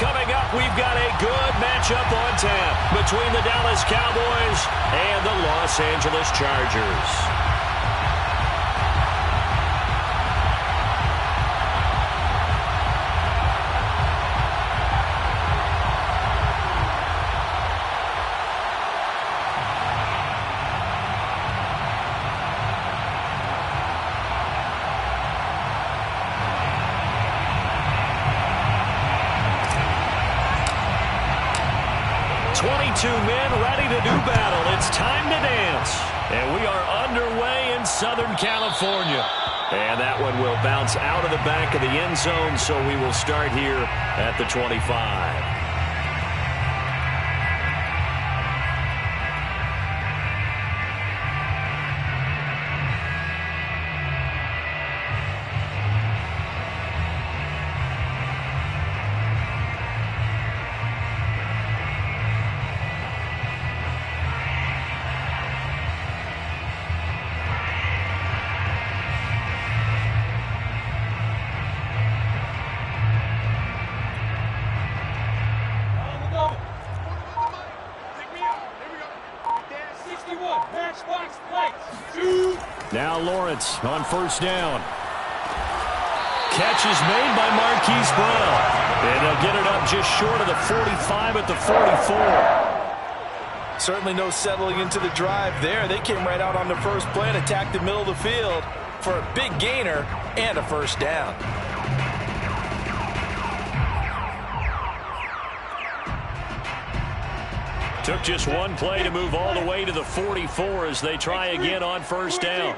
Coming up, we've got a good matchup on tap between the Dallas Cowboys and the Los Angeles Chargers. Two men ready to do battle. It's time to dance. And we are underway in Southern California. And that one will bounce out of the back of the end zone, so we will start here at the 25. Now Lawrence on first down. Catch is made by Marquise Brown. And they'll get it up just short of the 45 at the 44. Certainly no settling into the drive there. They came right out on the first play and attacked the middle of the field for a big gainer and a first down. Took just one play to move all the way to the 44 as they try again on first down.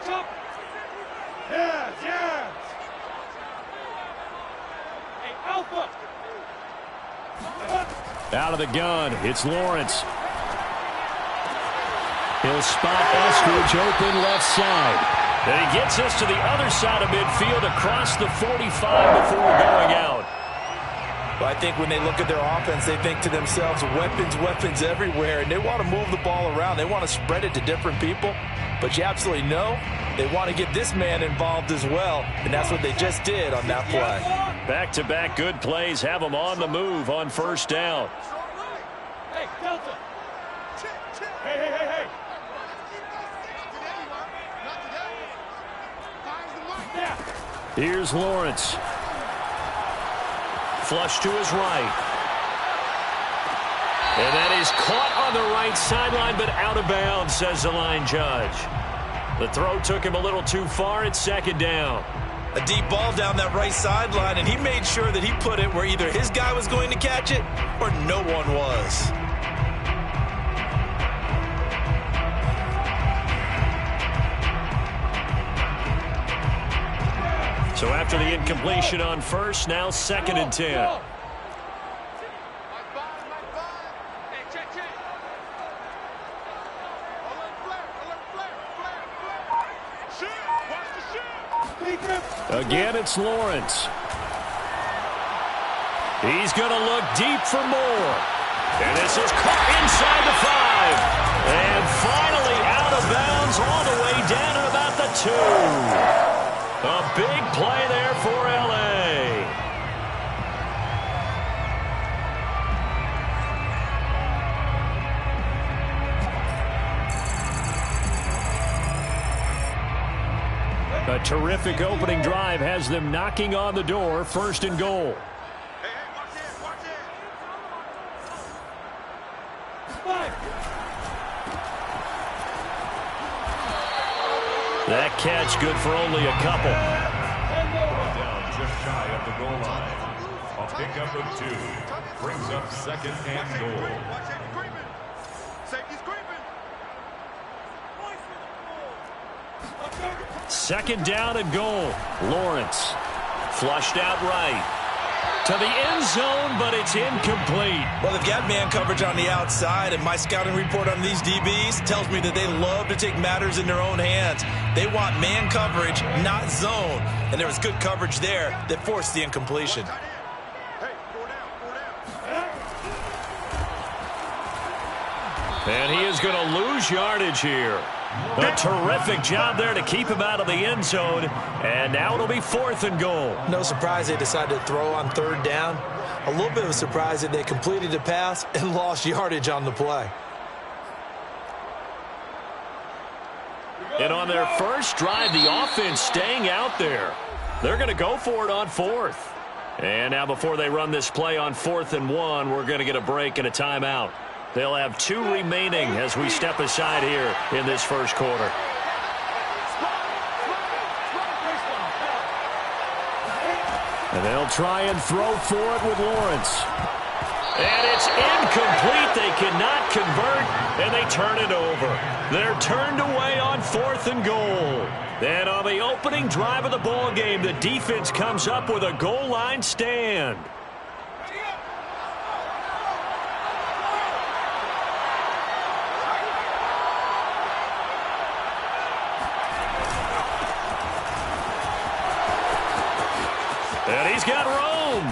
Out of the gun, it's Lawrence. He'll spot Eskridge open left side. And he gets us to the other side of midfield across the 45 before going out. Well, I think when they look at their offense, they think to themselves, weapons everywhere, and they want to move the ball around. They want to spread it to different people, but you absolutely know they want to get this man involved as well, and that's what they just did on that play. Back-to-back good plays have them on the move on first down. Hey, Delta. Hey. Here's Lawrence. Flush to his right. And that is caught on the right sideline, but out of bounds, says the line judge. The throw took him a little too far. It's second down. A deep ball down that right sideline, and he made sure that he put it where either his guy was going to catch it or no one was. So after the incompletion on first, now second and 10. Again, it's Lawrence. He's going to look deep for more. And this is caught inside the 5. And finally out of bounds all the way down at about the 2. A big play there for L.A. A terrific opening drive has them knocking on the door, first and goal. That catch good for only a couple. Down just shy of the goal line. A pickup of 2 brings up second and goal. Second down and goal. Lawrence flushed out right to the end zone, but it's incomplete. Well, they've got man coverage on the outside, and my scouting report on these DBs tells me that they love to take matters in their own hands. They want man coverage, not zone, and there was good coverage there that forced the incompletion. And he is going to lose yardage here. A terrific job there to keep him out of the end zone. And now it'll be fourth and goal. No surprise they decided to throw on third down. A little bit of a surprise that they completed the pass and lost yardage on the play. And on their first drive, the offense staying out there. They're going to go for it on 4th. And now before they run this play on 4th and 1, we're going to get a break and a timeout. They'll have 2 remaining as we step aside here in this first quarter. And they'll try and throw for it with Lawrence. And it's incomplete. They cannot convert, and they turn it over. They're turned away on 4th and goal. And on the opening drive of the ball game, the defense comes up with a goal line stand. And he's got room.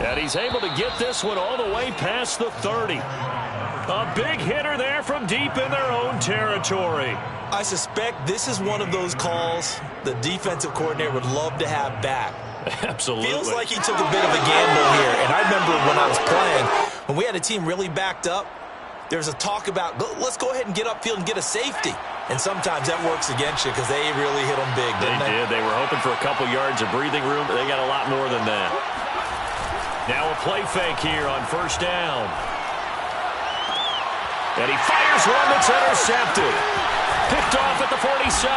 And he's able to get this one all the way past the 30. A big hitter there from deep in their own territory. I suspect this is one of those calls the defensive coordinator would love to have back. Absolutely. Feels like he took a bit of a gamble here. And I remember when I was playing, when we had a team really backed up, there was a talk about, let's go ahead and get upfield and get a safety. And sometimes that works against you because they really hit them big, didn't they? They did. They were hoping for a couple yards of breathing room, but they got a lot more than that. Now a play fake here on first down. And he fires one that's intercepted. Picked off at the 47.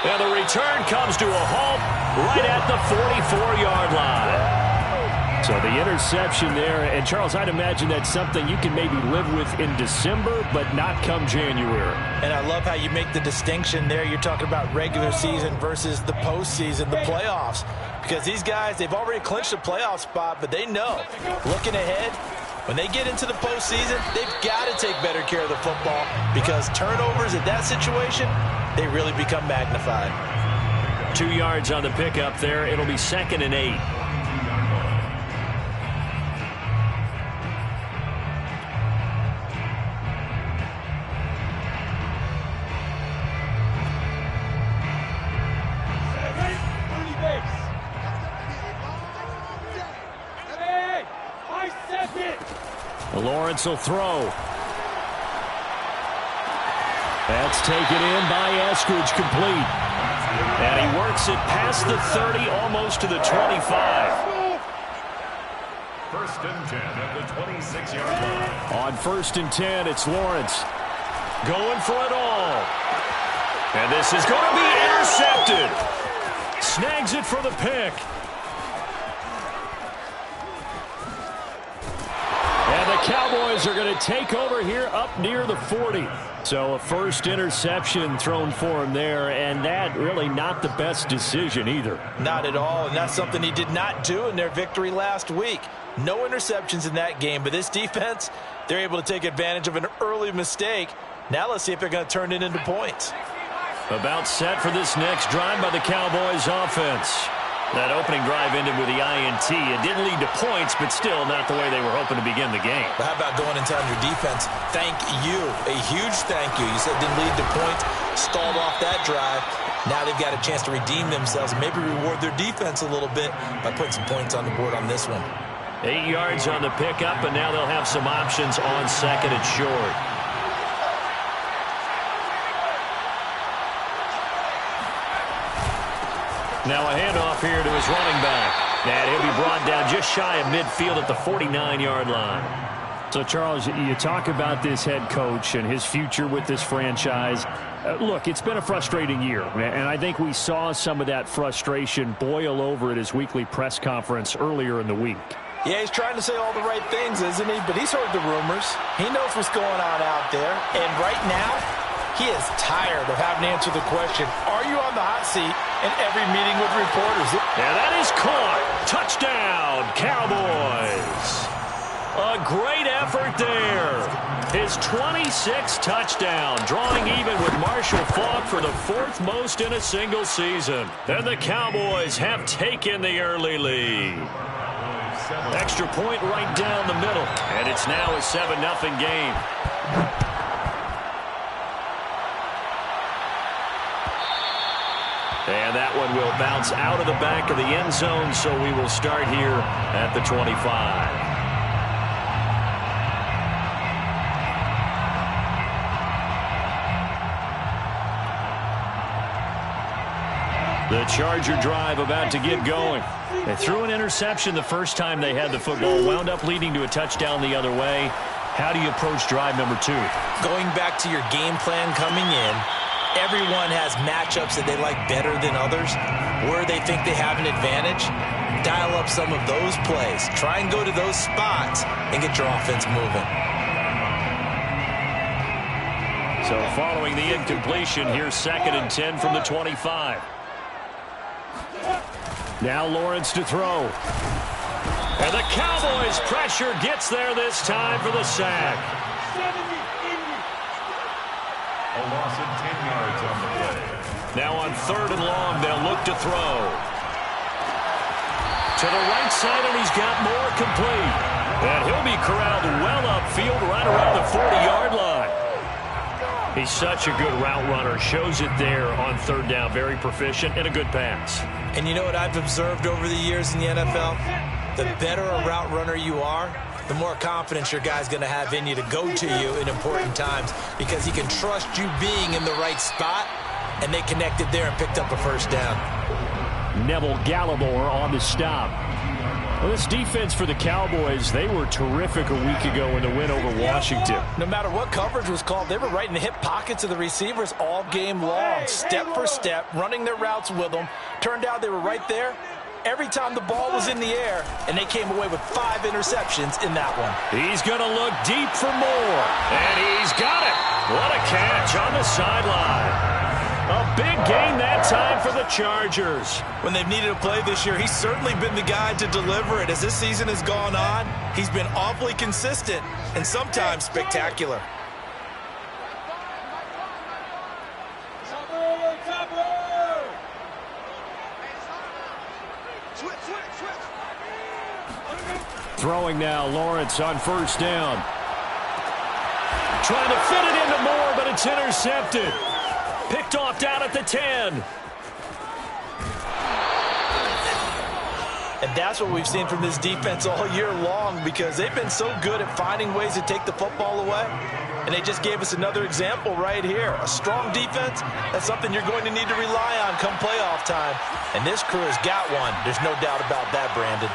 And the return comes to a halt right at the 44-yard line. So the interception there. And, Charles, I'd imagine that's something you can maybe live with in December, but not come January. And I love how you make the distinction there. You're talking about regular season versus the postseason, the playoffs. Because these guys, they've already clinched a playoff spot, but they know, looking ahead, when they get into the postseason, they've got to take better care of the football because turnovers in that situation, they really become magnified. 2 yards on the pickup there. It'll be 2nd and 8. Lawrence will throw. That's taken in by Eskridge, complete. And he works it past the 30, almost to the 25. 1st and 10 at the 26-yard line. On 1st and 10, it's Lawrence going for it all. And this is going to be intercepted. Snags it for the pick. And the Cowboys are going to take over here up near the 40. So a first interception thrown for him there, and that really not the best decision either. Not at all, and that's something he did not do in their victory last week. No interceptions in that game, but this defense, they're able to take advantage of an early mistake. Now let's see if they're going to turn it into points. About set for this next drive by the Cowboys offense. That opening drive ended with the INT. It didn't lead to points, but still not the way they were hoping to begin the game. But how about going and telling your defense, thank you, a huge thank you. You said it didn't lead to points, stalled off that drive. Now they've got a chance to redeem themselves and maybe reward their defense a little bit by putting some points on the board on this one. 8 yards on the pickup, and now they'll have some options on 2nd and short. Now a handoff here to his running back. And he'll be brought down just shy of midfield at the 49-yard line. So, Charles, you talk about this head coach and his future with this franchise. Look, it's been a frustrating year, and I think we saw some of that frustration boil over at his weekly press conference earlier in the week. Yeah, he's trying to say all the right things, isn't he? But he's heard the rumors. He knows what's going on out there. And right now, he is tired of having to answer the question, are you on the hot seat in every meeting with reporters? And that is caught. Touchdown, Cowboys. A great effort there. His 26th touchdown, drawing even with Marshall Faulk for the 4th most in a single season. And the Cowboys have taken the early lead. Extra point right down the middle. And it's now a 7-0 game. And that one will bounce out of the back of the end zone, so we will start here at the 25. The Charger drive about to get going. They threw an interception the first time they had the football, wound up leading to a touchdown the other way. How do you approach drive number 2? Going back to your game plan coming in, everyone has matchups that they like better than others, where they think they have an advantage. Dial up some of those plays. Try and go to those spots and get your offense moving. So following the incompletion, here's 2nd and 10 from the 25. Now Lawrence to throw. And the Cowboys' pressure gets there this time for the sack. A loss of 10 yards on the play. Now on 3rd and long, they'll look to throw. To the right side, and he's got more complete. And he'll be corralled well upfield right around the 40-yard line. He's such a good route runner. Shows it there on 3rd down. Very proficient and a good pass. And you know what I've observed over the years in the NFL? The better a route runner you are, the more confidence your guy's going to have in you to go to you in important times, because he can trust you being in the right spot, and they connected there and picked up a 1st down. Neville Gallimore on the stop. Well, this defense for the Cowboys, they were terrific a week ago in the win over Washington. No matter what coverage was called, they were right in the hip pockets of the receivers all game long, step for step, running their routes with them. Turned out they were right there every time the ball was in the air, and they came away with 5 interceptions in that one. He's going to look deep for more, and he's got it. What a catch on the sideline. A big gain that time for the Chargers. When they've needed a play this year, he's certainly been the guy to deliver it. As this season has gone on, he's been awfully consistent and sometimes spectacular. Throwing now, Lawrence on 1st down. Trying to fit it into Moore, but it's intercepted. Picked off down at the 10. And that's what we've seen from this defense all year long, because they've been so good at finding ways to take the football away. And they just gave us another example right here. A strong defense, that's something you're going to need to rely on come playoff time. And this crew has got one. There's no doubt about that, Brandon.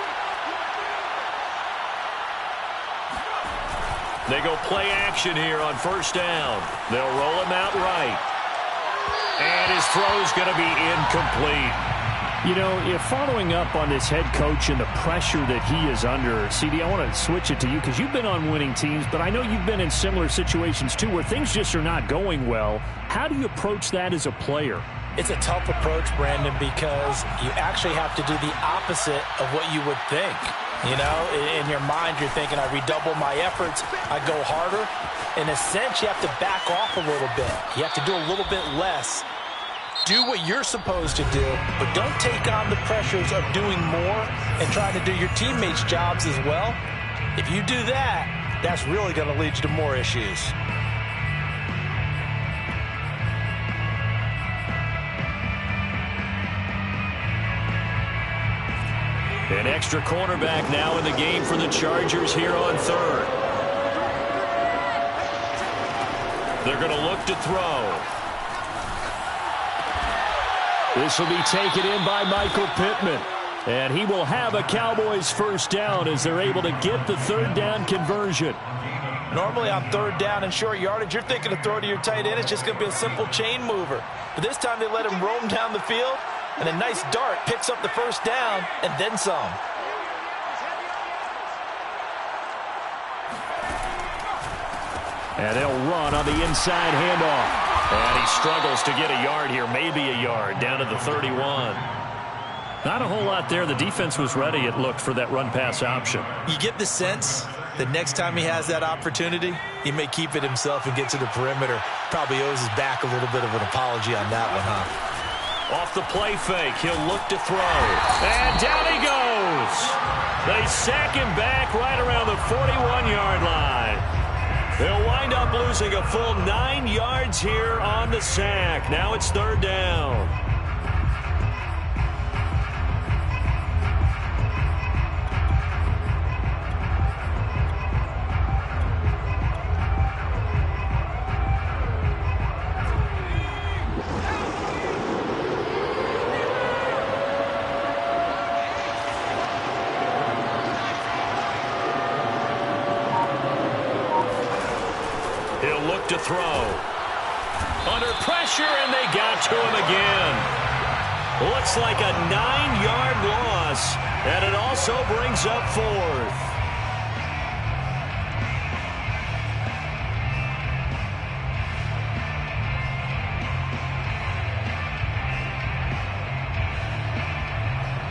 They go play action here on 1st down. They'll roll him out right. And his throw's going to be incomplete. You know, if following up on this head coach and the pressure that he is under, CD, I want to switch it to you because you've been on winning teams, but I know you've been in similar situations too where things just are not going well. How do you approach that as a player? It's a tough approach, Brandon, because you actually have to do the opposite of what you would think. You know, in your mind, you're thinking, I redouble my efforts, I go harder. In a sense, you have to back off a little bit. You have to do a little bit less. Do what you're supposed to do, but don't take on the pressures of doing more and trying to do your teammates' jobs as well. If you do that, that's really going to lead you to more issues. An extra cornerback now in the game for the Chargers here on 3rd. They're going to look to throw. This will be taken in by Michael Pittman. And he will have a Cowboys 1st down as they're able to get the 3rd down conversion. Normally on 3rd down and short yardage, you're thinking to throw to your tight end. It's just going to be a simple chain mover. But this time they let him roam down the field. And a nice dart picks up the 1st down and then some. And they'll run on the inside handoff. And he struggles to get a yard here, maybe a yard, down to the 31. Not a whole lot there. The defense was ready, it looked, for that run-pass option. You get the sense that next time he has that opportunity, he may keep it himself and get to the perimeter. Probably owes his back a little bit of an apology on that one, huh? Off the play fake, he'll look to throw. And down he goes. They sack him back right around the 41-yard line. They'll wind up losing a full 9 yards here on the sack. Now it's 3rd down. to throw. Under pressure, and they got to him again. Looks like a 9-yard loss, and it also brings up 4th.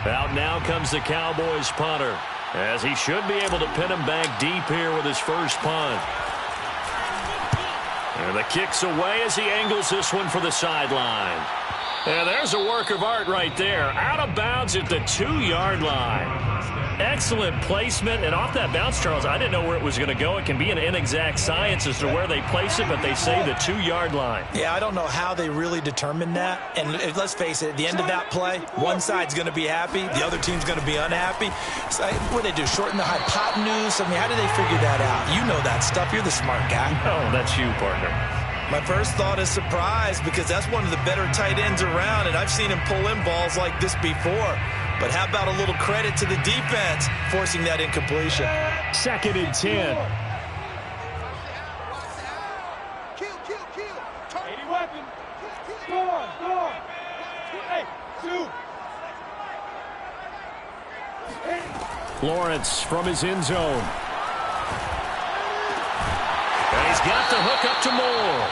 Out now comes the Cowboys punter, as he should be able to pin him back deep here with his first punt. And the kick's away as he angles this one for the sideline. And there's a work of art right there. Out of bounds at the 2-yard line. Excellent placement. And off that bounce, Charles, I didn't know where it was going to go. It can be an inexact science as to where they place it, but they say the 2-yard line. Yeah, I don't know how they really determined that. And let's face it, at the end of that play, one side's going to be happy, the other team's going to be unhappy. So what do they do, shorten the hypotenuse? I mean, how do they figure that out? You know that stuff. You're the smart guy. Oh, that's you, partner. My first thought is surprise, because that's one of the better tight ends around, and I've seen him pull in balls like this before. But how about a little credit to the defense forcing that incompletion? 2nd and 10. Kill. 80 weapon. Go on. Hey, 2. Lawrence from his end zone. And he's got the hook up to Moore.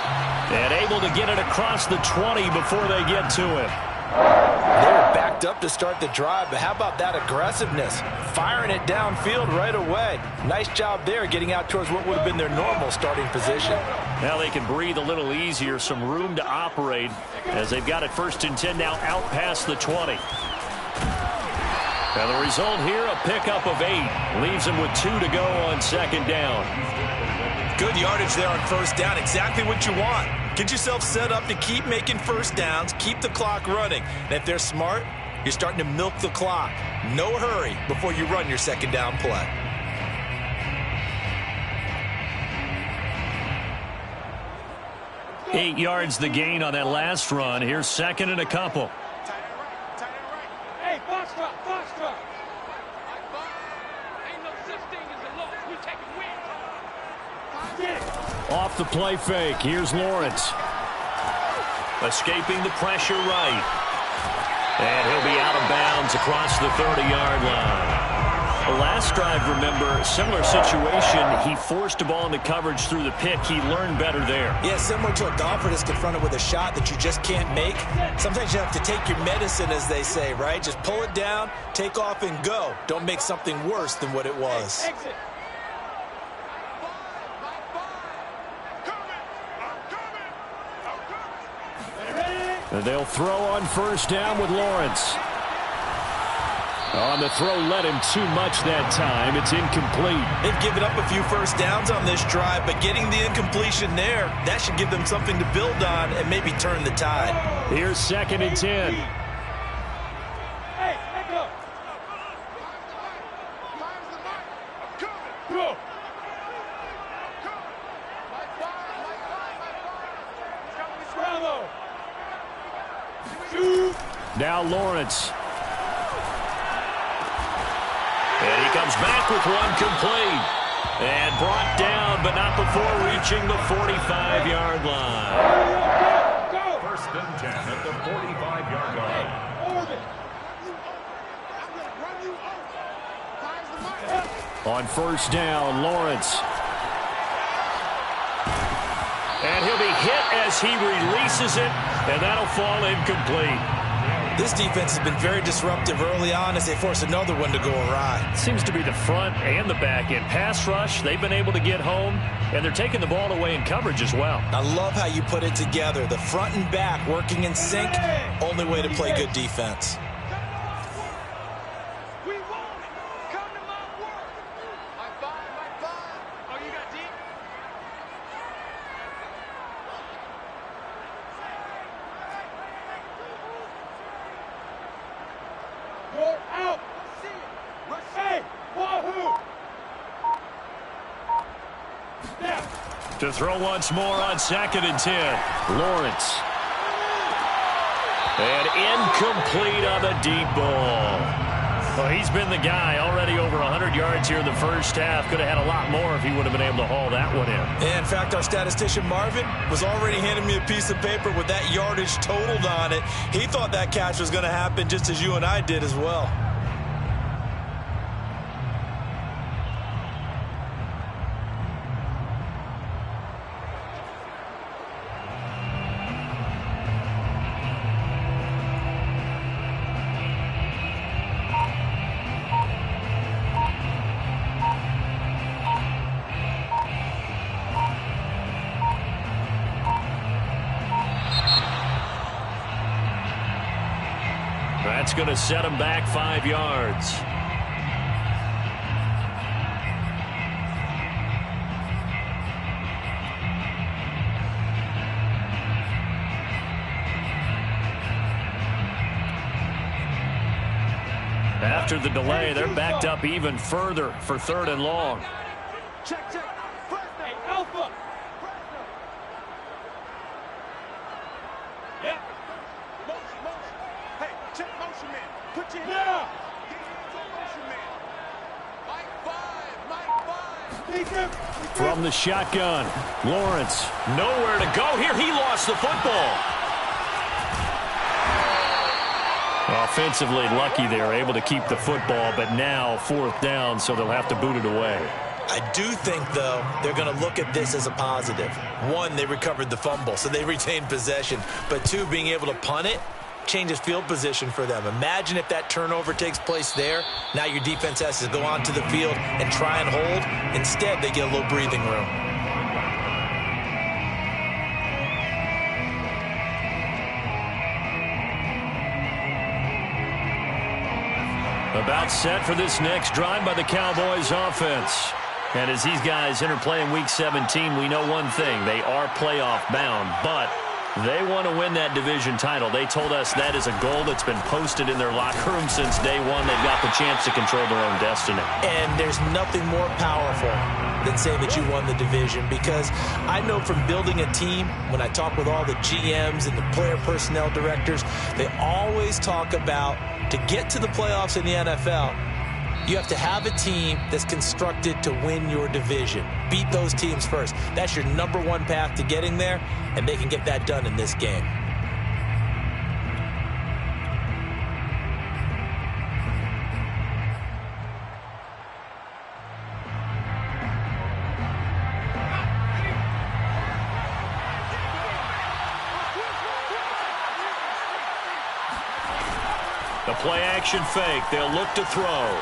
And able to get it across the 20 before they get to him. They were backed up to start the drive, but how about that aggressiveness? Firing it downfield right away. Nice job there getting out towards what would have been their normal starting position. Now they can breathe a little easier, some room to operate as they've got it 1st and 10 now out past the 20. And the result here, a pickup of 8. Leaves them with 2 to go on 2nd down. Good yardage there on 1st down. Exactly what you want. Get yourself set up to keep making 1st downs, keep the clock running. And if they're smart, you're starting to milk the clock. No hurry before you run your 2nd down play. Eight yards the gain on that last run. Here's 2nd and a couple. Hey, box drop. Ain't no such thing as a loss. We take a win. Off the play fake. Here's Lawrence. Escaping the pressure right. And he'll be out of bounds across the 30-yard line. The last drive, remember, similar situation. He forced a ball into coverage through the pick. He learned better there. Yeah, similar to a golfer that's confronted with a shot that you just can't make. Sometimes you have to take your medicine, as they say, right? Just pull it down, take off, and go. Don't make something worse than what it was. Exit. And they'll throw on 1st down with Lawrence. On the throw, led him too much that time. It's incomplete. They've given up a few 1st downs on this drive, but getting the incompletion there, that should give them something to build on and maybe turn the tide. Here's 2nd and 10. Hey, let go. Go. Bravo. Now Lawrence. And he comes back with one complete. And brought down, but not before reaching the 45-yard line. 1st and 10 at the 45-yard line. On 1st down, Lawrence. And he'll be hit as he releases it, and that'll fall incomplete. This defense has been very disruptive early on as they force another one to go awry. Seems to be the front and the back end. Pass rush, they've been able to get home, and they're taking the ball away in coverage as well. I love how you put it together. The front and back working in sync, only way to play good defense. We won it. Come to my work. High five. Oh, you got deep? You're out. Hey, wahoo. Now. To throw once more on 2nd and 10. Lawrence. And incomplete on the deep ball. Well, he's been the guy. Already over 100 yards here in the first half. Could have had a lot more if he would have been able to haul that one in. In fact, our statistician Marvin was already handing me a piece of paper with that yardage totaled on it. He thought that catch was going to happen just as you and I did as well. That's going to set him back 5 yards. After the delay, they're backed up even further for 3rd and long. Check. Hey, Alpha. Yeah. Motion. Hey, check motion, man. Put your hands up. Get hands on motion, man. Mike 5. From the shotgun, Lawrence, nowhere to go here. He lost the football. Offensively lucky they were able to keep the football, but now 4th down, so they'll have to boot it away. I do think, though, they're going to look at this as a positive. 1, they recovered the fumble, so they retained possession. But 2, being able to punt it changes field position for them. Imagine if that turnover takes place there. Now your defense has to go onto the field and try and hold. Instead, they get a little breathing room. About set for this next drive by the Cowboys offense. And as these guys interplay in Week 17, we know one thing. They are playoff bound, but they want to win that division title. They told us that is a goal that's been posted in their locker room since day one. They've got the chance to control their own destiny. And there's nothing more powerful than saying that you won the division, because I know from building a team, when I talk with all the GMs and the player personnel directors, they always talk about, to get to the playoffs in the NFL, you have to have a team that's constructed to win your division. Beat those teams first. That's your #1 path to getting there, and they can get that done in this game. The play action fake. They'll look to throw.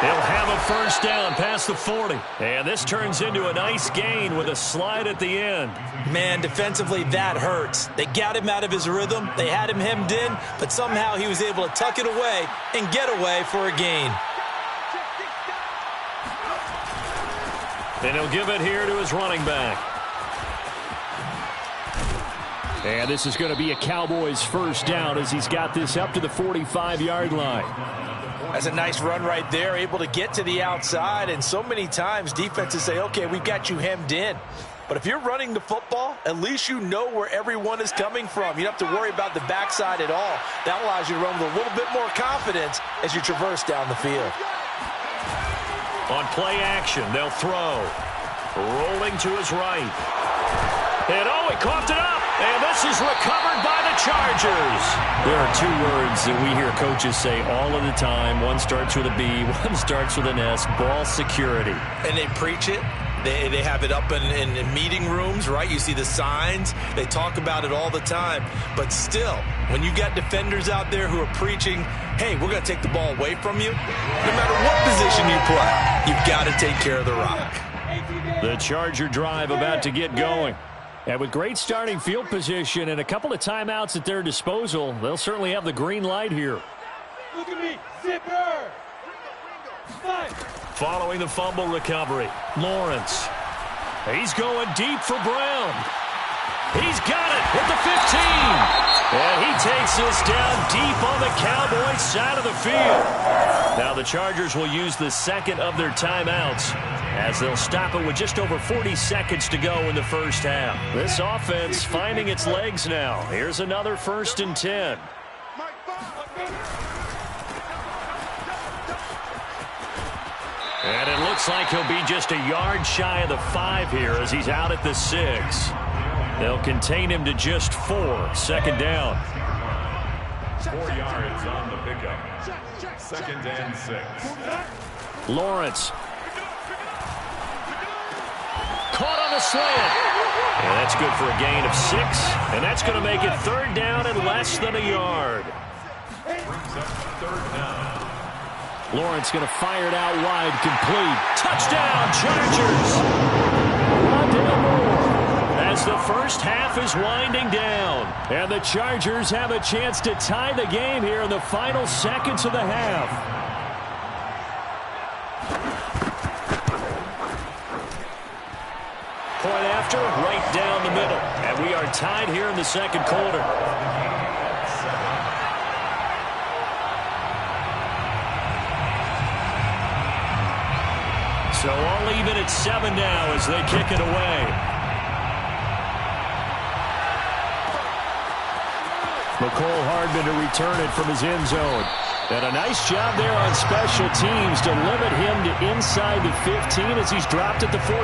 They'll have a first down past the 40. And this turns into a nice gain with a slide at the end. Man, defensively, that hurts. They got him out of his rhythm. They had him hemmed in, but somehow he was able to tuck it away and get away for a gain. And he'll give it here to his running back. And this is going to be a Cowboys first down as he's got this up to the 45-yard line. That's a nice run right there, able to get to the outside. And so many times defenses say, okay, we've got you hemmed in. But if you're running the football, at least you know where everyone is coming from. You don't have to worry about the backside at all. That allows you to run with a little bit more confidence as you traverse down the field. On play action, they'll throw. Rolling to his right. And he coughed it up. And this is recovered by the Chargers. There are 2 words that we hear coaches say all of the time. One starts with a B, one starts with an S. Ball security. And they preach it. They have it up in meeting rooms, right? You see the signs. They talk about it all the time. But still, when you got defenders out there who are preaching, hey, we're going to take the ball away from you, no matter what position you play, you've got to take care of the rock. The Charger drive about to get going. And with great starting field position and a couple of timeouts at their disposal, they'll certainly have the green light here. Look at me, zipper. Following the fumble recovery, Lawrence. He's going deep for Brown. He's got it at the 15. And he takes this down deep on the Cowboys side of the field. Now the Chargers will use the second of their timeouts as they'll stop it with just over 40 seconds to go in the first half. This offense finding its legs now. Here's another 1st and 10. And it looks like he'll be just a yard shy of the 5 here as he's out at the 6. They'll contain him to just 4. Second down. 4 yards on the pickup. Second and 6. Lawrence. Caught on the slant. And that's good for a gain of 6. And that's going to make it third down and less than a yard. Brings up third down. Lawrence going to fire it out wide, complete. Touchdown, Chargers! Rondale Moore as the first half is winding down. And the Chargers have a chance to tie the game here in the final seconds of the half. Point after, right down the middle. And we are tied here in the second quarter. So all even at 7 now as they kick it away. McCole Hardman to return it from his end zone. And a nice job there on special teams to limit him to inside the 15 as he's dropped at the 14.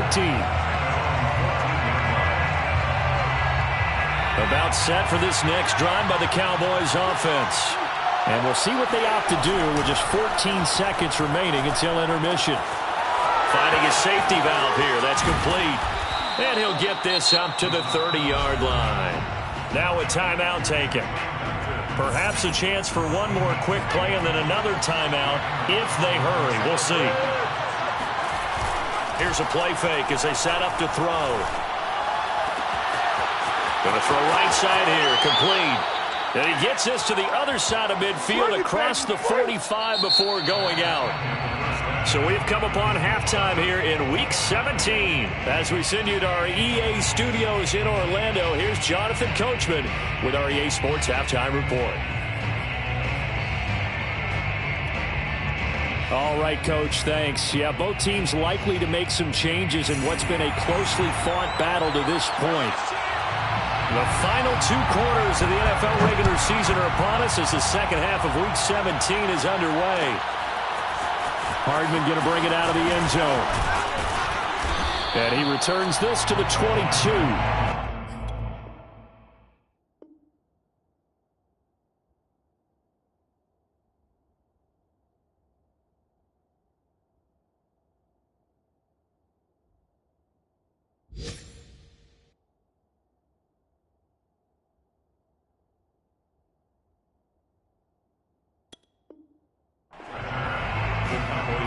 About set for this next drive by the Cowboys offense. And we'll see what they opt to do with just 14 seconds remaining until intermission. Finding his safety valve here. That's complete. And he'll get this up to the 30-yard line. Now a timeout taken. Perhaps a chance for one more quick play and then another timeout if they hurry. We'll see. Here's a play fake as they set up to throw. Going to throw right side here. Complete. And he gets this to the other side of midfield across the 45 before going out. So we've come upon halftime here in Week 17. As we send you to our EA studios in Orlando, here's Jonathan Coachman with our EA Sports Halftime Report. All right, Coach, thanks. Yeah, both teams likely to make some changes in what's been a closely fought battle to this point. The final 2 quarters of the NFL regular season are upon us as the second half of Week 17 is underway. Hardman going to bring it out of the end zone. And he returns this to the 22.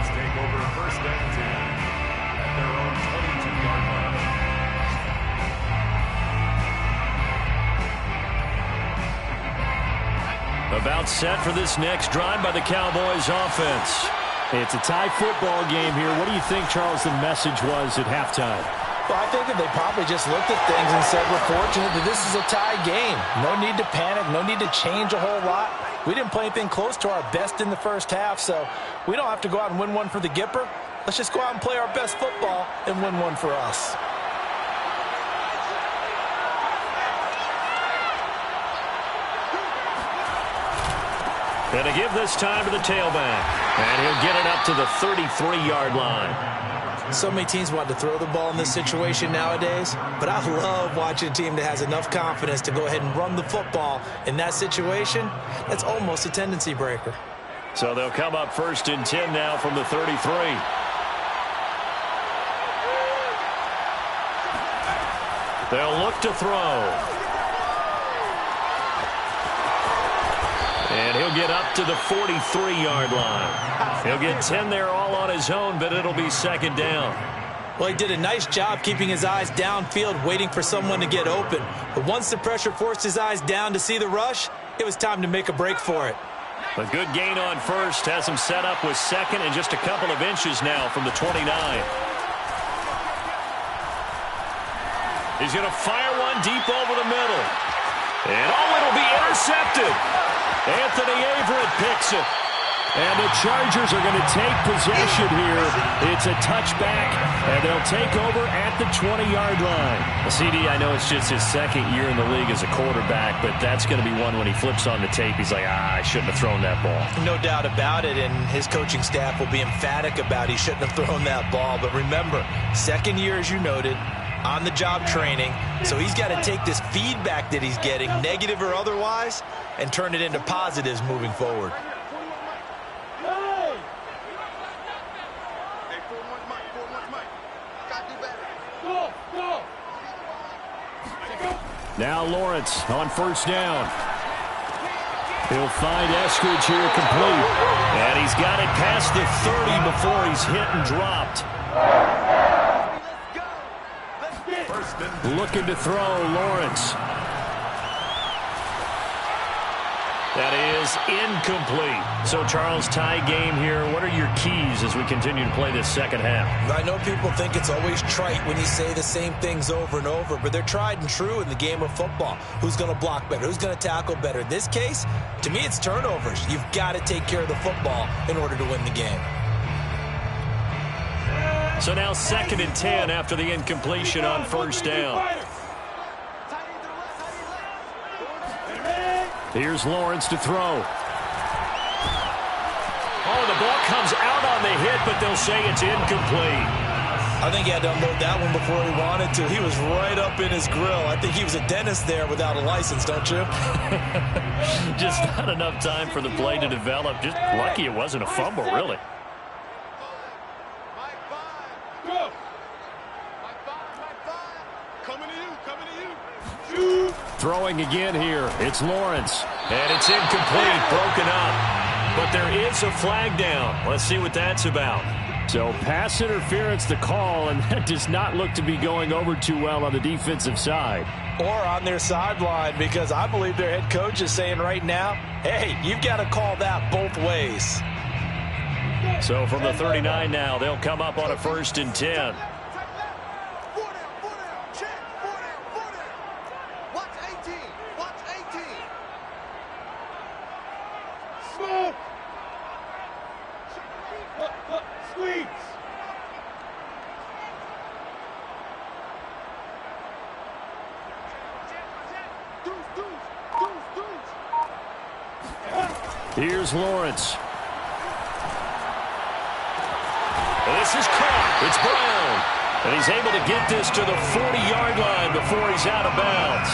Take over first and 10 at their own 22-yard line. About set for this next drive by the Cowboys offense. It's a tie football game here. What do you think, Charles, the message was at halftime? Well, I think that they probably just looked at things and said, we're fortunate that this is a tie game. No need to panic, no need to change a whole lot. We didn't play anything close to our best in the first half, so we don't have to go out and win one for the Gipper. Let's just go out and play our best football and win one for us. Going to give this time to the tailback. And he'll get it up to the 33-yard line. So many teams want to throw the ball in this situation nowadays, but I love watching a team that has enough confidence to go ahead and run the football. In that situation, that's almost a tendency breaker. So they'll come up first and 10 now from the 33. They'll look to throw. And he'll get up to the 43-yard line. He'll get 10 there all on his own, but it'll be second down. Well, he did a nice job keeping his eyes downfield, waiting for someone to get open. But once the pressure forced his eyes down to see the rush, it was time to make a break for it. A good gain on first has him set up with second and just a couple of inches now from the 29. He's going to fire one deep over the middle. And it'll be intercepted. Anthony Averett picks it. And the Chargers are going to take possession here. It's a touchback, and they'll take over at the 20-yard line. Well, CD, I know it's just his second year in the league as a quarterback, but that's going to be one when he flips on the tape. He's like, I shouldn't have thrown that ball. No doubt about it, and his coaching staff will be emphatic about he shouldn't have thrown that ball. But remember, second year, as you noted, on-the-job training, so he's got to take this feedback that he's getting, negative or otherwise, and turn it into positives moving forward. Now Lawrence on first down. He'll find Eskridge here complete. And he's got it past the 30 before he's hit and dropped. Looking to throw, Lawrence. That is incomplete. So, Charles, tie game here. What are your keys as we continue to play this second half? I know people think it's always trite when you say the same things over and over, but they're tried and true in the game of football. Who's going to block better? Who's going to tackle better? In this case, to me, it's turnovers. You've got to take care of the football in order to win the game. So now 2nd and 10 after the incompletion on first down. Here's Lawrence to throw. Oh, the ball comes out on the hit, but they'll say it's incomplete. I think he had to unload that one before he wanted to. He was right up in his grill. I think he was a dentist there without a license, don't you? Just not enough time for the play to develop. Just lucky it wasn't a fumble, really. Throwing again here. It's Lawrence. And it's incomplete, broken up. But there is a flag down. Let's see what that's about. So pass interference the call, and that does not look to be going over too well on the defensive side. Or on their sideline, because I believe their head coach is saying right now, hey, you've got to call that both ways. So from the 39 now, they'll come up on a 1st and 10. Here's Lawrence. This is caught. It's Brown. And he's able to get this to the 40-yard line before he's out of bounds.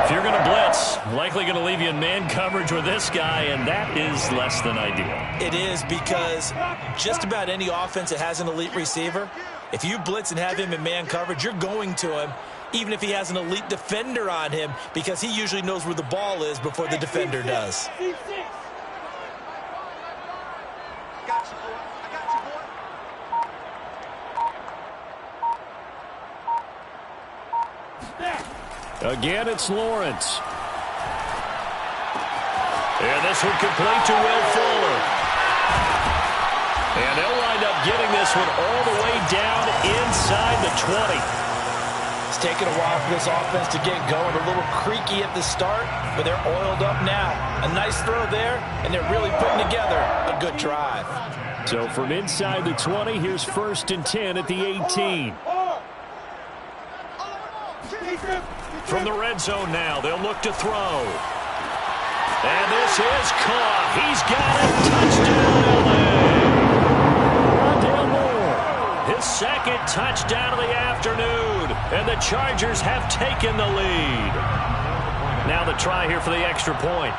If you're going to blitz, likely going to leave you in man coverage with this guy, and that is less than ideal. It is, because just about any offense that has an elite receiver, if you blitz and have him in man coverage, you're going to him, even if he has an elite defender on him, because he usually knows where the ball is before the defender does. Again, it's Lawrence. And this one complete to Will Fuller. And they'll wind up getting this one all the way down inside the 20. It's taken a while for this offense to get going. A little creaky at the start, but they're oiled up now. A nice throw there, and they're really putting together a good drive. So from inside the 20, here's 1st and 10 at the 18. From the red zone now, they'll look to throw. And this is caught. He's got it. Touchdown, LA. Rondale Moore, his 2nd touchdown of the afternoon. And the Chargers have taken the lead. Now the try here for the extra point.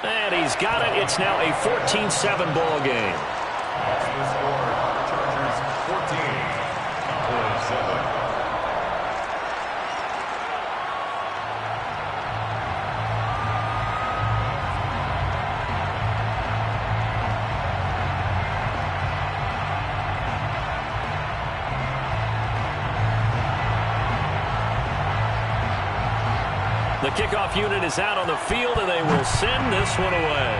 And he's got it. It's now a 14-7 ball game. Chargers 14. The kickoff unit is out on the field, and they will send this one away.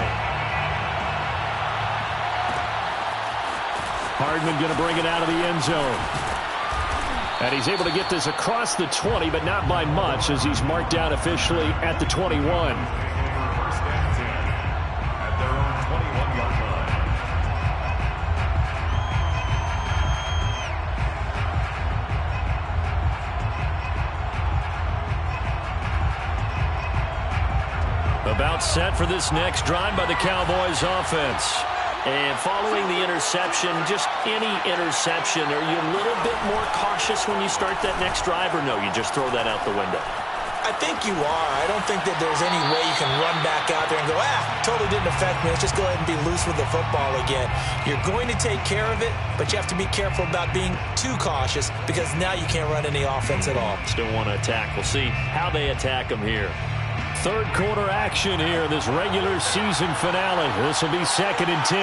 Hardman going to bring it out of the end zone. And he's able to get this across the 20, but not by much, as he's marked down officially at the 21. First and 10 at their own 21-yard line. About set for this next drive by the Cowboys offense. And following the interception, just any interception, are you a little bit more cautious when you start that next drive, or no, you just throw that out the window? I think you are. I don't think that there's any way you can run back out there and go, totally didn't affect me. Let's just go ahead and be loose with the football again. You're going to take care of it, but you have to be careful about being too cautious because now you can't run any offense at all. Still want to attack. We'll see how they attack them here. Third quarter action here, this regular season finale. This will be 2nd and 10.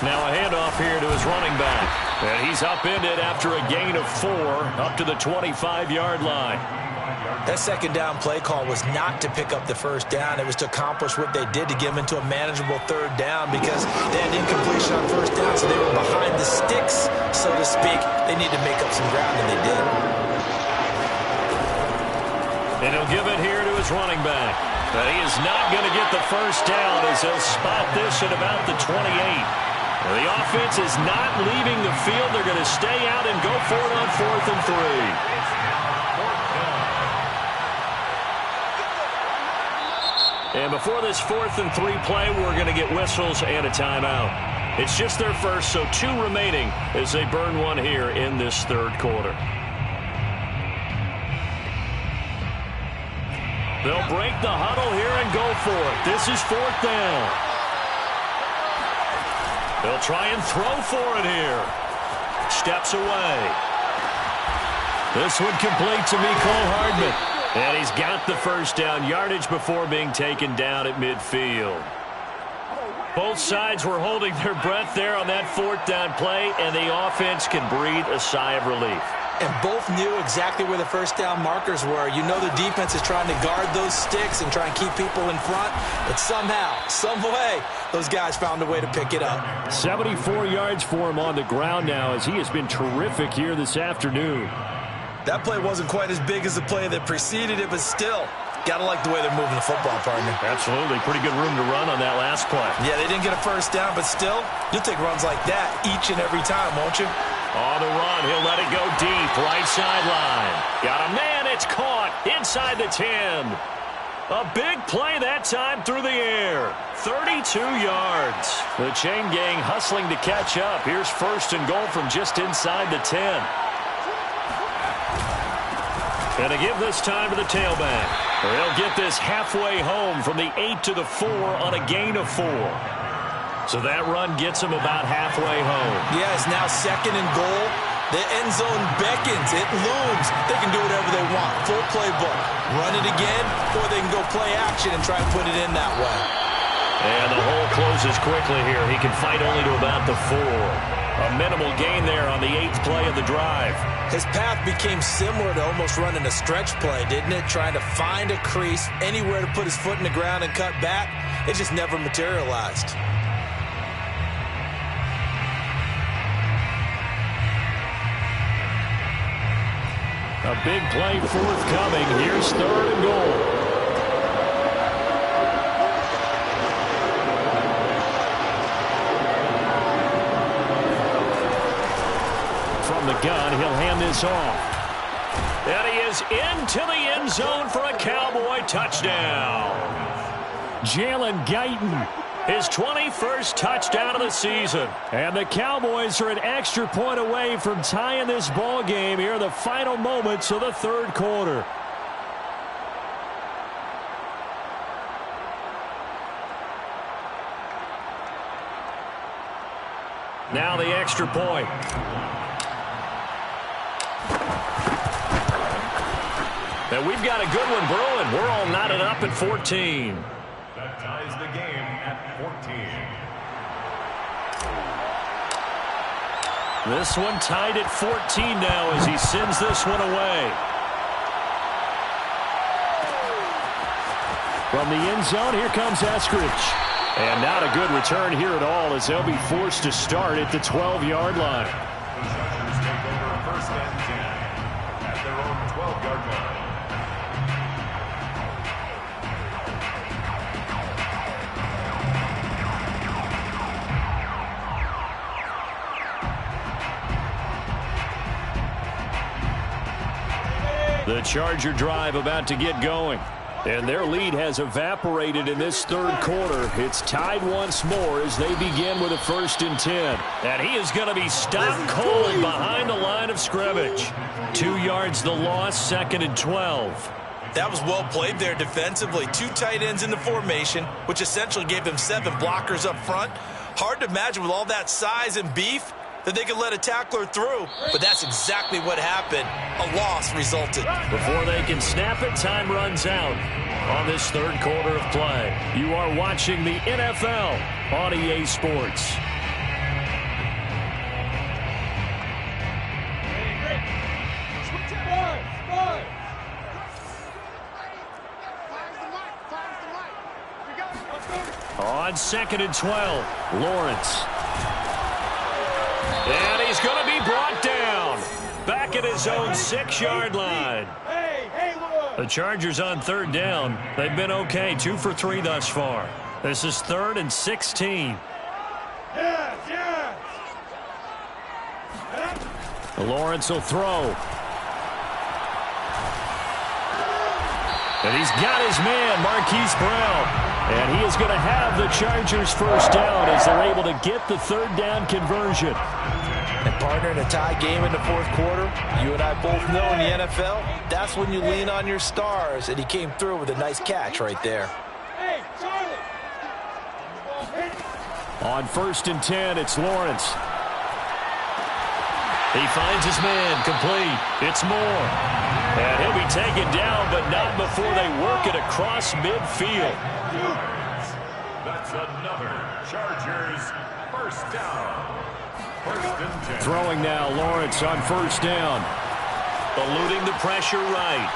Now a handoff here to his running back. And he's upended after a gain of 4 up to the 25-yard line. That second down play call was not to pick up the first down. It was to accomplish what they did to get them into a manageable third down because they had incompletion on first down, so they were behind the sticks, so to speak. They need to make up some ground, and they did. And he'll give it here to his running back. But he is not going to get the first down as he'll spot this at about the 28. The offense is not leaving the field. They're going to stay out and go for it on 4th and 3. And before this 4th and 3 play, we're going to get whistles and a timeout. It's just their first, so 2 remaining as they burn one here in this third quarter. They'll break the huddle here and go for it. This is 4th down. They'll try and throw for it here. Steps away. This one complete to Mecole Hardman. And he's got the first down, yardage before being taken down at midfield. Both sides were holding their breath there on that 4th down play, and the offense can breathe a sigh of relief. And both knew exactly where the first down markers were. You know the defense is trying to guard those sticks and try and keep people in front, but somehow, some way, those guys found a way to pick it up. 74 yards for him on the ground now as he has been terrific here this afternoon. That play wasn't quite as big as the play that preceded it, but still, got to like the way they're moving the football, partner. Absolutely. Pretty good room to run on that last play. Yeah, they didn't get a first down, but still, you'll take runs like that each and every time, won't you? On the run, he'll let it go deep, right sideline. Got a man, it's caught inside the 10. A big play that time through the air. 32 yards. The chain gang hustling to catch up. Here's 1st and goal from just inside the 10. And to give this time to the tailback. They'll get this halfway home from the 8 to the 4 on a gain of 4. So that run gets them about halfway home. Yeah, it's now 2nd and goal. The end zone beckons. It looms. They can do whatever they want. Full playbook. Run it again, or they can go play action and try and put it in that way. And the hole closes quickly here. He can fight only to about the 4. A minimal gain there on the 8th play of the drive. His path became similar to almost running a stretch play, didn't it? Trying to find a crease, anywhere to put his foot in the ground and cut back. It just never materialized. A big play forthcoming. Here's 3rd and goal. The gun, he'll hand this off. And he is into the end zone for a Cowboy touchdown. Jalen Guyton, his 21st touchdown of the season. And the Cowboys are an extra point away from tying this ball game here in the final moments of the third quarter. Now the extra point. And we've got a good one brewing. We're all knotted up at 14. That ties the game at 14. This one tied at 14 now as he sends this one away. From the end zone, here comes Eskridge. And not a good return here at all, as they'll be forced to start at the 12-yard line. The Chargers take over 1st and 10 at their own 12-yard line. The Charger drive about to get going. And their lead has evaporated in this third quarter. It's tied once more as they begin with a 1st and 10. And he is going to be stopped cold behind the line of scrimmage. 2 yards the loss, 2nd and 12. That was well played there defensively. 2 tight ends in the formation, which essentially gave them 7 blockers up front. Hard to imagine with all that size and beef that they could let a tackler through. But that's exactly what happened. A loss resulted. Before they can snap it, time runs out on this third quarter of play. You are watching the NFL on EA Sports. On 2nd and 12, Lawrence. And he's going to be brought down. Back at his own 6-yard line. The Chargers on 3rd down. They've been okay, 2 for 3 thus far. This is 3rd and 16. Lawrence will throw. And he's got his man, Marquise Brown. And he is going to have the Chargers 1st down as they're able to get the 3rd down conversion. And partner, in a tie game in the 4th quarter, you and I both know in the NFL, that's when you lean on your stars. And he came through with a nice catch right there. On 1st and 10, it's Lawrence. He finds his man, complete. It's Moore. And he'll be taken down, but not before they work it across midfield. That's another Chargers 1st down. 1st and 10. Throwing now, Lawrence on 1st down. Eluding the pressure right.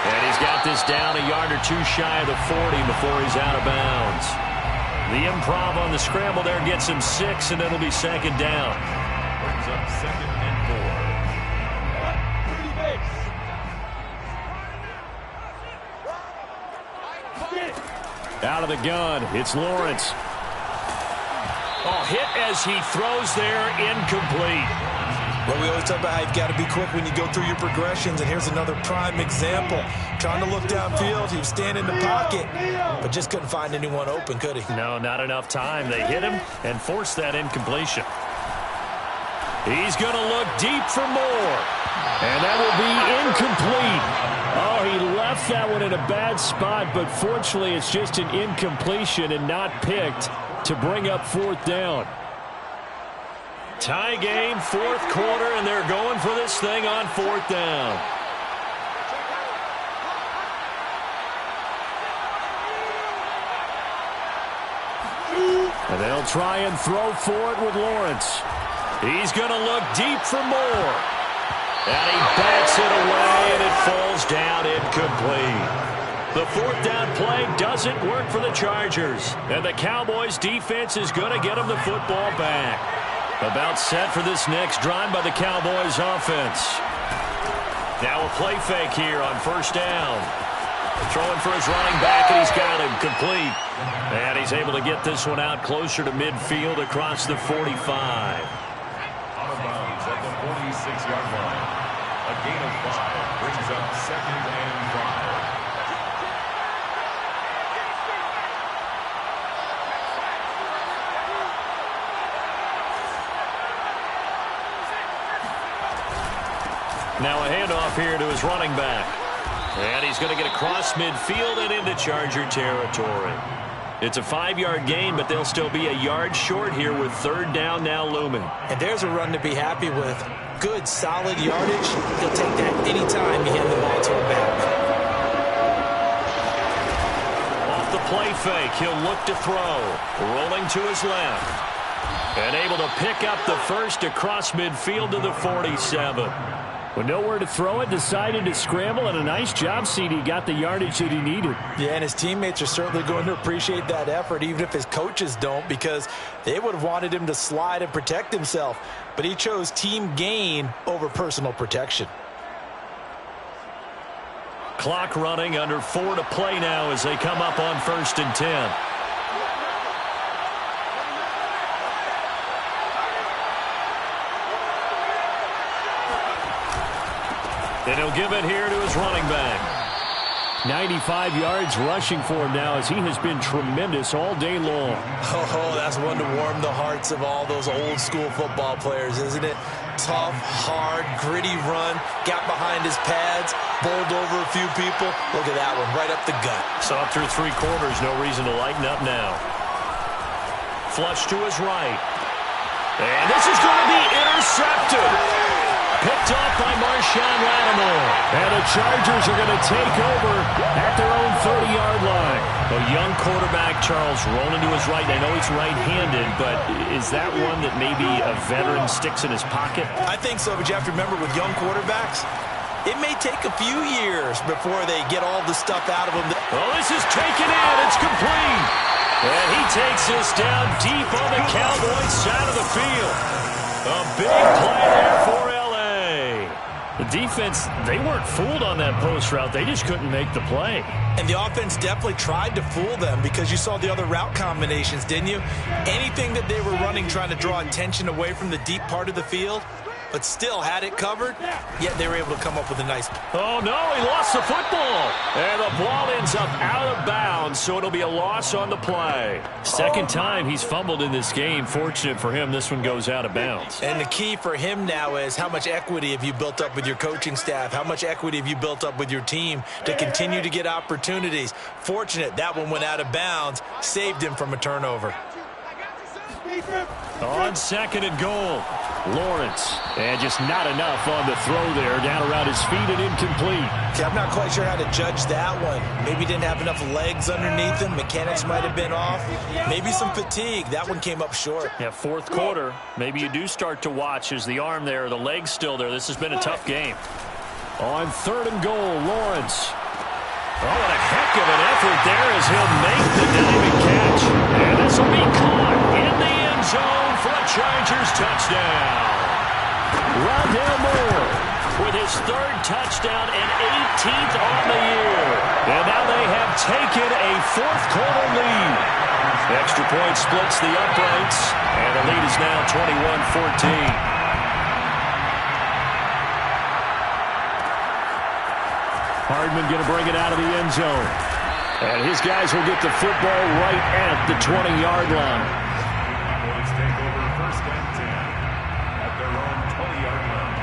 And he's got this down a yard or 2 shy of the 40 before he's out of bounds. The improv on the scramble there gets him 6, and it'll be 2nd down. Brings up 2nd and 4. Out of the gun, it's Lawrence. Oh, hit as he throws there, incomplete. Well, we always talk about how you've got to be quick when you go through your progressions, and here's another prime example. Trying to look downfield, he was standing in the pocket, but just couldn't find anyone open, could he? No, not enough time. They hit him and forced that incompletion. He's going to look deep for more, and that will be incomplete. Oh, he left that one in a bad spot, but fortunately it's just an incompletion and not picked to bring up 4th down. Tie game, 4th quarter, and they're going for this thing on 4th down. And they'll try and throw for it with Lawrence. He's going to look deep for more. And he bats it away, and it falls down incomplete. The 4th down play doesn't work for the Chargers. And the Cowboys defense is going to get them the football back. About set for this next drive by the Cowboys offense. Now a play fake here on 1st down. Throwing for his running back, and he's got him complete. And he's able to get this one out closer to midfield across the 45. Out of bounds at the 46-yard line. A gain of 5 brings up 2nd and 5. Now a handoff here to his running back. And he's going to get across midfield and into Charger territory. It's a 5-yard gain, but they'll still be a yard short here with 3rd down now looming. And there's a run to be happy with. Good, solid yardage. He'll take that any time you hand the ball to him back. Off the play fake, he'll look to throw. Rolling to his left. And able to pick up the first across midfield to the 47. With nowhere to throw it, decided to scramble, and a nice job, CD. Got the yardage that he needed. Yeah, and his teammates are certainly going to appreciate that effort, even if his coaches don't, because they would have wanted him to slide and protect himself. But he chose team gain over personal protection. Clock running, under 4 to play now as they come up on 1st and 10. And he'll give it here to his running back. 95 yards rushing for him now as he has been tremendous all day long. Oh, that's one to warm the hearts of all those old-school football players, isn't it? Tough, hard, gritty run, got behind his pads, bowled over a few people. Look at that one, right up the gut. So up through 3 quarters, no reason to lighten up now. Flush to his right. And this is going to be intercepted. Picked off by Marshawn Lattimore. And the Chargers are going to take over at their own 30-yard line. A young quarterback, Charles, rolling to his right. I know he's right-handed, but is that one that maybe a veteran sticks in his pocket? I think so, but you have to remember with young quarterbacks, it may take a few years before they get all the stuff out of them. Oh, this is taken in. It's complete. And he takes this down deep on the Cowboys side of the field. A big play there for the defense. They weren't fooled on that post route. They just couldn't make the play. And the offense definitely tried to fool them because you saw the other route combinations, didn't you? Anything that they were running trying to draw attention away from the deep part of the field, but still had it covered, yet they were able to come up with a nice... Oh, no, he lost the football. And the ball ends up out of bounds, so it'll be a loss on the play. Second time he's fumbled in this game. Fortunate for him, this one goes out of bounds. And the key for him now is how much equity have you built up with your coaching staff? How much equity have you built up with your team to continue to get opportunities? Fortunate that one went out of bounds, saved him from a turnover. On 2nd and goal, Lawrence. And just not enough on the throw there. Down around his feet and incomplete. Okay, I'm not quite sure how to judge that one. Maybe didn't have enough legs underneath him. Mechanics might have been off. Maybe some fatigue. That one came up short. Yeah, 4th quarter. Maybe you do start to watch as the arm there, the leg's still there. This has been a tough game. On 3rd and goal, Lawrence. Oh, what a heck of an effort there as he'll make the diving catch. And this will be caught in the end zone for a Chargers touchdown. Rondale Moore with his 3rd touchdown and 18th on the year. And now they have taken a 4th quarter lead. Extra point splits the uprights, and the lead is now 21-14. Hardman going to bring it out of the end zone. And his guys will get the football right at the 20-yard line. Cowboys take over 1st and 10 at their own 20-yard line.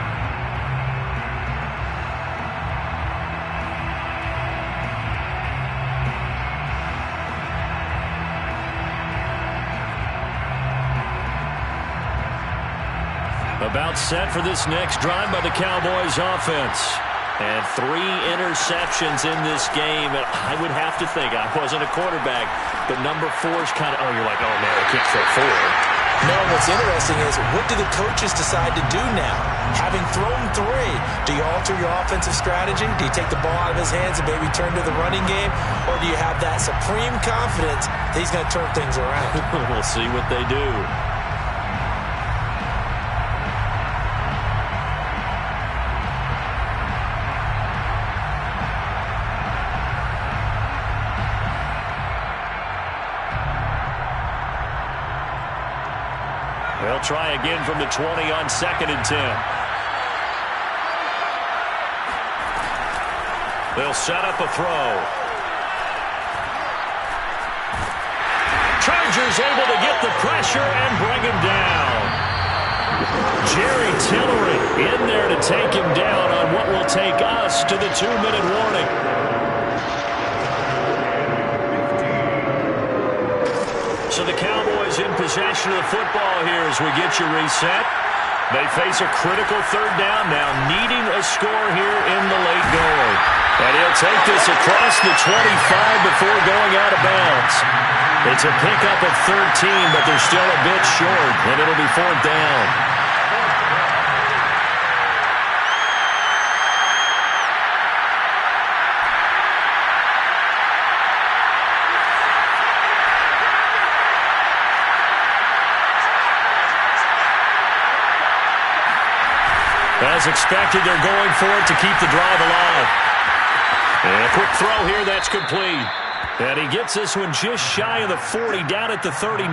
About set for this next drive by the Cowboys offense. And 3 interceptions in this game. And I would have to think, I wasn't a quarterback, but number 4 is kind of, oh, you're like, oh, man, I can't throw 4. No, what's interesting is, what do the coaches decide to do now? Having thrown 3, do you alter your offensive strategy? Do you take the ball out of his hands and maybe turn to the running game? Or do you have that supreme confidence that he's going to turn things around? We'll see what they do. They'll try again from the 20 on 2nd and 10. They'll set up a throw. Chargers able to get the pressure and bring him down. Jerry Tillery in there to take him down on what will take us to the 2-minute warning. So the Cowboys in possession of the football here as we get you reset. They face a critical 3rd down now, needing a score here in the late going. And he'll take this across the 25 before going out of bounds. It's a pickup of 13, but they're still a bit short, and it'll be 4th down. As expected, they're going for it to keep the drive alive. And a quick throw here, that's complete. And he gets this one just shy of the 40, down at the 39.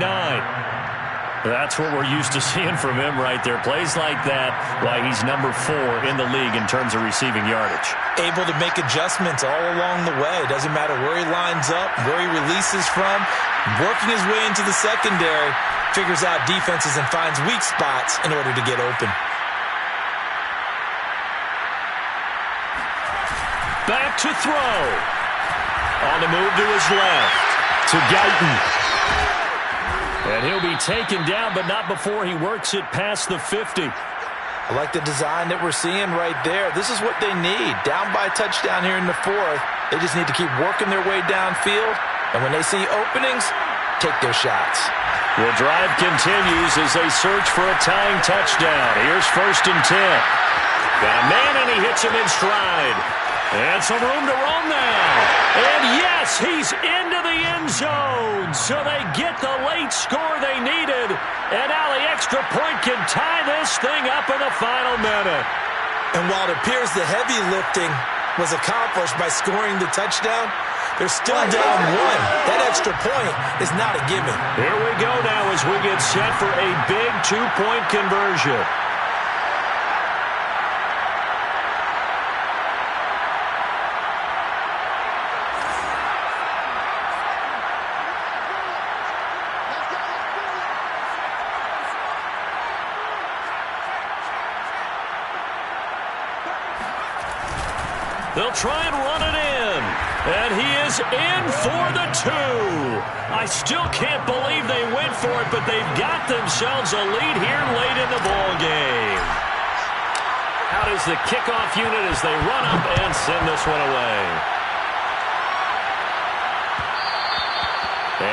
That's what we're used to seeing from him right there. Plays like that, why he's number 4 in the league in terms of receiving yardage. Able to make adjustments all along the way. Doesn't matter where he lines up, where he releases from. Working his way into the secondary, figures out defenses and finds weak spots in order to get open. Back to throw. On the move to his left. To Guyton. And he'll be taken down, but not before he works it past the 50. I like the design that we're seeing right there. This is what they need. Down by a touchdown here in the 4th. They just need to keep working their way downfield. And when they see openings, take their shots. The drive continues as they search for a tying touchdown. Here's 1st and 10. Got a man, and he hits him in stride. And some room to roam now. And yes, he's into the end zone. So they get the late score they needed. And now the extra point can tie this thing up in the final minute. And while it appears the heavy lifting was accomplished by scoring the touchdown, they're still down 1. That extra point is not a gimme. Here we go now as we get set for a big 2-point conversion. They'll try and run it in. And he is in for the 2. I still can't believe they went for it, but they've got themselves a lead here late in the ball game. Out is the kickoff unit as they run up and send this one away.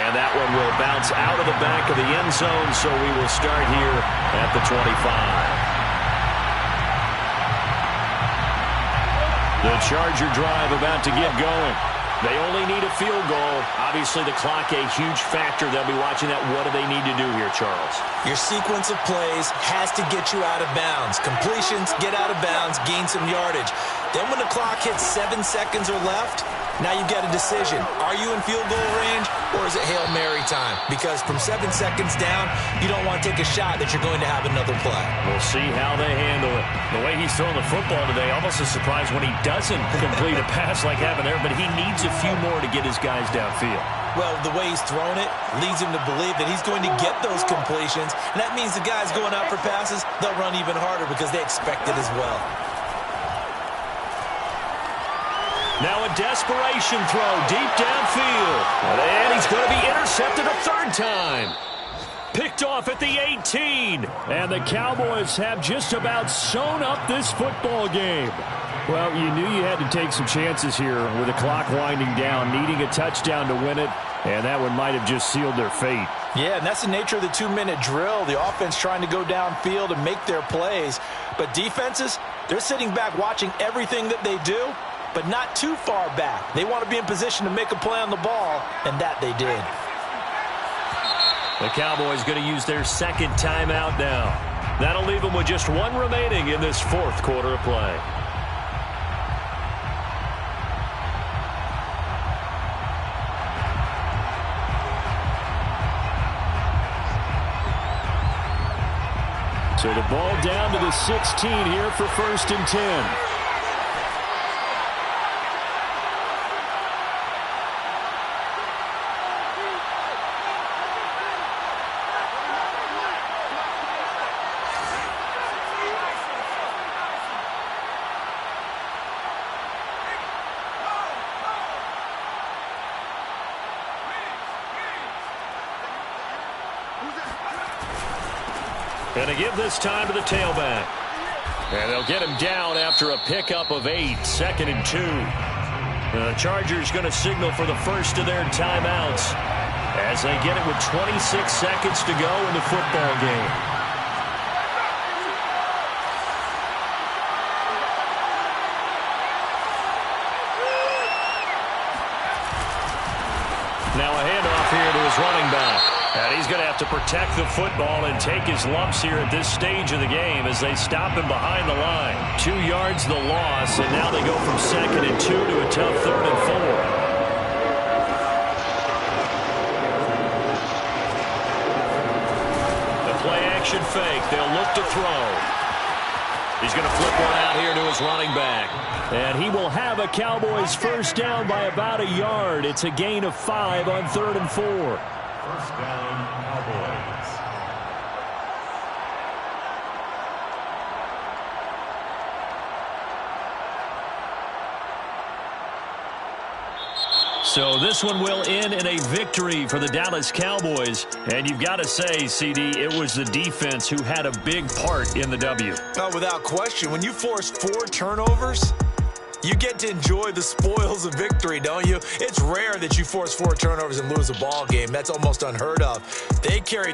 And that one will bounce out of the back of the end zone, so we will start here at the 25. The Charger drive about to get going. They only need a field goal. Obviously, the clock a huge factor. They'll be watching that. What do they need to do here, Charles? Your sequence of plays has to get you out of bounds. Completions, get out of bounds, gain some yardage. Then when the clock hits 7 seconds or left, now you've got a decision. Are you in field goal range, or is it Hail Mary time? Because from 7 seconds down, you don't want to take a shot that you're going to have another play. We'll see how they handle it. The way he's throwing the football today, almost a surprise when he doesn't complete a pass like happened there, but he needs a few more to get his guys downfield. Well, the way he's thrown it leads him to believe that he's going to get those completions, and that means the guys going out for passes, they'll run even harder because they expect it as well. Now a desperation throw deep downfield. And he's going to be intercepted a 3rd time. Picked off at the 18. And the Cowboys have just about sewn up this football game. Well, you knew you had to take some chances here with the clock winding down, needing a touchdown to win it. And that one might have just sealed their fate. Yeah, and that's the nature of the 2-minute drill. The offense trying to go downfield and make their plays. But defenses, they're sitting back watching everything that they do, but not too far back. They want to be in position to make a play on the ball, and that they did. The Cowboys going to use their 2nd timeout now. That'll leave them with just 1 remaining in this 4th quarter of play. So the ball down to the 16 here for 1st and 10. Going to give this time to the tailback. And they'll get him down after a pickup of 8, 2nd and 2. The Chargers going to signal for the first of their timeouts as they get it with 26 seconds to go in the football game. Now a handoff here to his running back. And he's going to have to protect the football and take his lumps here at this stage of the game as they stop him behind the line. 2 yards the loss, and now they go from 2nd and 2 to a tough 3rd and 4. Action fake. They'll look to throw. He's going to flip one out here to his running back. And he will have a Cowboys first down by about a yard. It's a gain of 5 on 3rd and 4. First down, Cowboys. So this one will end in a victory for the Dallas Cowboys. And you've got to say, CD, it was the defense who had a big part in the W. Oh, without question. When you force 4 turnovers, you get to enjoy the spoils of victory, don't you? It's rare that you force 4 turnovers and lose a ball game. That's almost unheard of. They carried